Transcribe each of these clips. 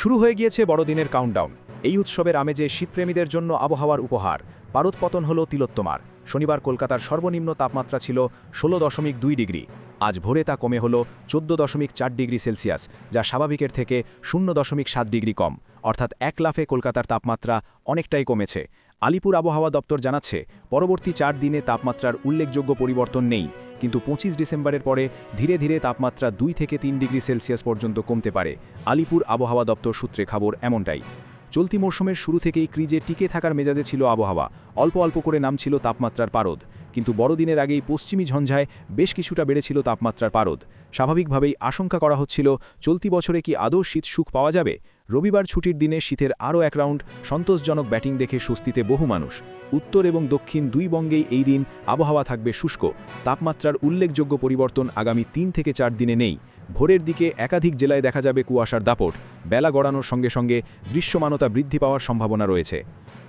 শুরু হয়ে গিয়েছে বড়দিনের কাউন্টডাউন। এই উৎসবের আমেজে শীতপ্রেমীদের জন্য আবহাওয়ার উপহার। পারদপতন হল তিলোত্তমার। শনিবার কলকাতার সর্বনিম্ন তাপমাত্রা ছিল 16.2 ডিগ্রি। আজ ভোরে তা কমে হল 14.4 ডিগ্রি সেলসিয়াস, যা স্বাভাবিকের থেকে 0.7 ডিগ্রি কম। অর্থাৎ এক লাফে কলকাতার তাপমাত্রা অনেকটাই কমেছে। আলিপুর আবহাওয়া দপ্তর জানাচ্ছে, পরবর্তী 4 দিনে তাপমাত্রার উল্লেখযোগ্য পরিবর্তন নেই, কিন্তু 25 ডিসেম্বরের পরে ধীরে ধীরে তাপমাত্রা 2 থেকে 3 ডিগ্রি সেলসিয়াস পর্যন্ত কমতে পারে। আলিপুর আবহাওয়া দপ্তর সূত্রে খবর এমনটাই। চলতি মৌসুমের শুরু থেকেই ক্রিজে টিকে থাকার মেজাজে ছিল আবহাওয়া। অল্প অল্প করে নামছিল তাপমাত্রার পারদ, কিন্তু বড়দিনের আগেই পশ্চিমী ঝঞ্ঝায় বেশ কিছুটা বেড়েছিল তাপমাত্রার পারদ। স্বাভাবিকভাবেই আশঙ্কা করা হচ্ছিল, চলতি বছরে কি আদৌ শীত সুখ পাওয়া যাবে। রবিবার ছুটির দিনে শীতের আরও এক রাউন্ড সন্তোষজনক ব্যাটিং দেখে স্বস্তিতে বহু মানুষ। উত্তর এবং দক্ষিণ দুই বঙ্গেই এই দিন আবহাওয়া থাকবে শুষ্ক। তাপমাত্রার উল্লেখযোগ্য পরিবর্তন আগামী 3 থেকে 4 দিনে নেই। ভোরের দিকে একাধিক জেলায় দেখা যাবে কুয়াশার দাপট। বেলা গড়ানোর সঙ্গে সঙ্গে দৃশ্যমানতা বৃদ্ধি পাওয়ার সম্ভাবনা রয়েছে।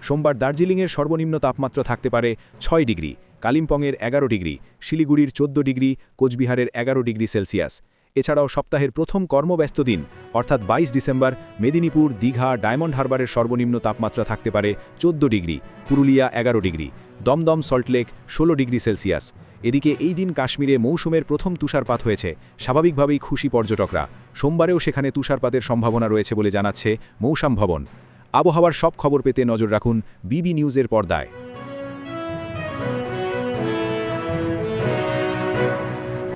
সোমবার দার্জিলিংয়ের সর্বনিম্ন তাপমাত্রা থাকতে পারে 6 ডিগ্রি, কালিম্পংয়ের 11 ডিগ্রি, শিলিগুড়ির 14 ডিগ্রি, কোচবিহারের 11 ডিগ্রি সেলসিয়াস। এছাড়াও সপ্তাহের প্রথম কর্মব্যস্ত দিন অর্থাৎ 22 ডিসেম্বর মেদিনীপুর, দীঘা, ডায়মন্ড হারবারের সর্বনিম্ন তাপমাত্রা থাকতে পারে 14 degree, Purulia 11 degree, Dum Dum Salt Lake 16 degree Celsius. এদিকে এই দিন কাশ্মীরে মৌসুমের প্রথম তুষারপাত হয়েছে। স্বাভাবিকভাবেই খুশি পর্যটকরা। সোমবারেও সেখানে তুষারপাতের সম্ভাবনা রয়েছে বলে জানাচ্ছে মৌসুম ভবন। আবহাওয়ার সব খবর পেতে নজর রাখুন বিবি নিউজের পর্দায়।